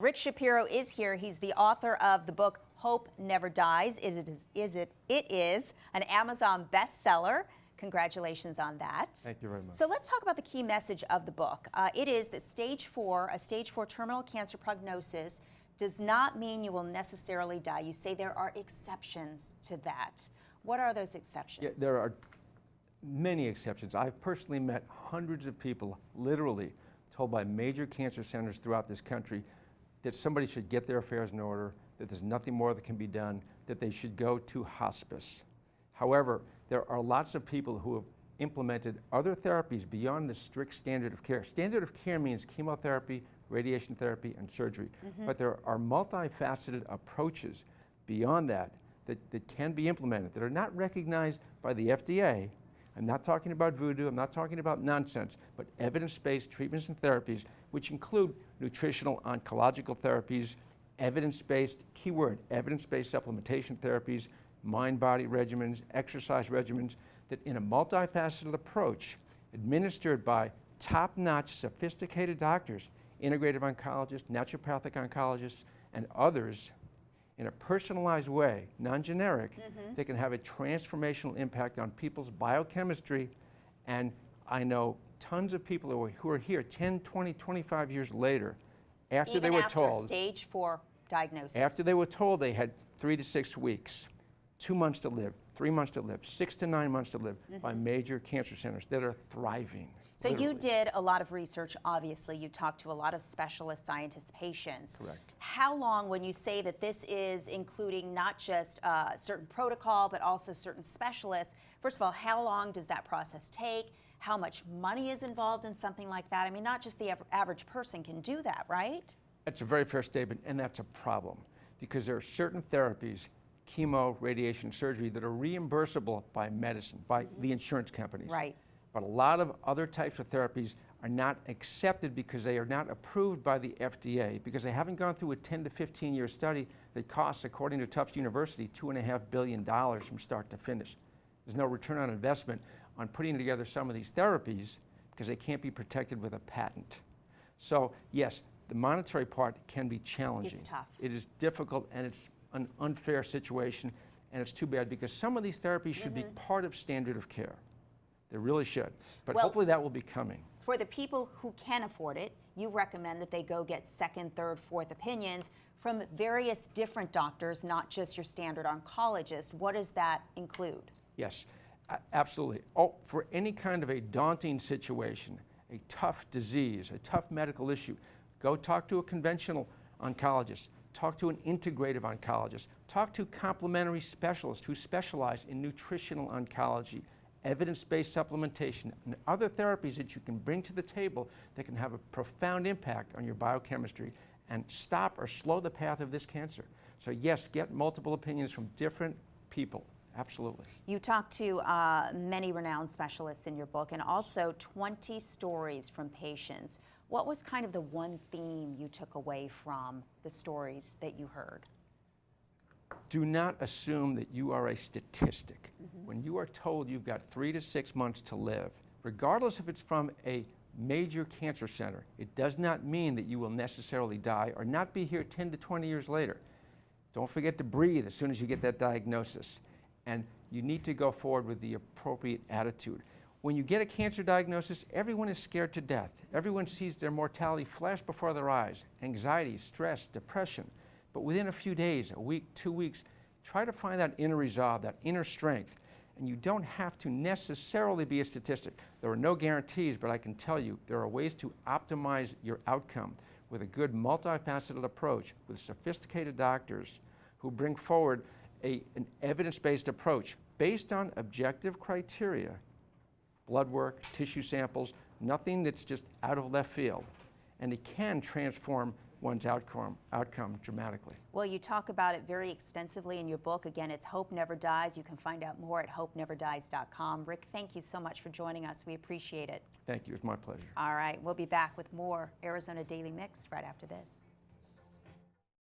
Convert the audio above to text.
Rick Shapiro is here. He's the author of the book Hope Never Dies. It is an Amazon bestseller. Congratulations on that. Thank you very much. So let's talk about the key message of the book. It is that a stage 4 terminal cancer prognosis does not mean you will necessarily die. You say there are exceptions to that. What are those exceptions? Yeah, there are many exceptions. I've personally met hundreds of people, literally told by major cancer centers throughout this country that somebody should get their affairs in order, that there's nothing more that can be done, that they should go to hospice. However, there are lots of people who have implemented other therapies beyond the strict standard of care. Standard of care means chemotherapy, radiation therapy, and surgery. But there are multifaceted approaches beyond that that can be implemented that are not recognized by the FDA. I'm not talking about voodoo, I'm not talking about nonsense, but evidence-based treatments and therapies, which include nutritional oncological therapies, evidence-based, keyword, evidence-based supplementation therapies, mind-body regimens, exercise regimens, that in a multifaceted approach, administered by top-notch, sophisticated doctors, integrative oncologists, naturopathic oncologists, and others, in a personalized way, non-generic, they can have a transformational impact on people's biochemistry. And I know tons of people who are here 10, 20, 25 years later, after they were told, stage 4 diagnosis. after they were told they had 3 to 6 weeks, 2 months to live, 3 months to live, 6 to 9 months to live, by major cancer centers that are thriving. So you did a lot of research, obviously. You talked to a lot of specialist scientists, patients. Correct. How long, when you say that this is including not just a certain protocol, but also certain specialists, first of all, how long does that process take? How much money is involved in something like that? I mean, not just the average person can do that, right? That's a very fair statement, and that's a problem, because there are certain therapies, chemo, radiation, surgery, that are reimbursable by medicine, by the insurance companies. Right. But a lot of other types of therapies are not accepted because they are not approved by the FDA, because they haven't gone through a 10 to 15-year study that costs, according to Tufts University, $2.5 billion from start to finish. There's no return on investment on putting together some of these therapies because they can't be protected with a patent. So yes, the monetary part can be challenging. It's tough. It is difficult, and it's an unfair situation, and it's too bad because some of these therapies should be part of standard of care. They really should. But Well, hopefully that will be coming. For the people who can afford it, you recommend that they go get second, third, fourth opinions from various different doctors, not just your standard oncologist. What does that include? Yes, absolutely. Oh, for any kind of a daunting situation, a tough disease, a tough medical issue, go talk to a conventional oncologist, talk to an integrative oncologist, talk to complementary specialists who specialize in nutritional oncology, evidence-based supplementation, and other therapies that you can bring to the table that can have a profound impact on your biochemistry and stop or slow the path of this cancer. So yes, get multiple opinions from different people. Absolutely. You talk to many renowned specialists in your book, and also 20 stories from patients. What was kind of the one theme you took away from the stories that you heard? Do not assume that you are a statistic. When you are told you've got 3 to 6 months to live, regardless if it's from a major cancer center, it does not mean that you will necessarily die or not be here 10 to 20 years later. Don't forget to breathe as soon as you get that diagnosis. And you need to go forward with the appropriate attitude. When you get a cancer diagnosis, everyone is scared to death. Everyone sees their mortality flash before their eyes. Anxiety, stress, depression. But within a few days, a week, 2 weeks, try to find that inner resolve, that inner strength. And you don't have to necessarily be a statistic. There are no guarantees, but I can tell you there are ways to optimize your outcome with a good multifaceted approach with sophisticated doctors who bring forward an evidence-based approach based on objective criteria, blood work, tissue samples, nothing that's just out of left field. And it can transform one's outcome dramatically. Well, you talk about it very extensively in your book. Again, it's Hope Never Dies. You can find out more at hopeneverdies.com. Rick, thank you so much for joining us. We appreciate it. Thank you. It's my pleasure. All right. We'll be back with more Arizona Daily Mix right after this.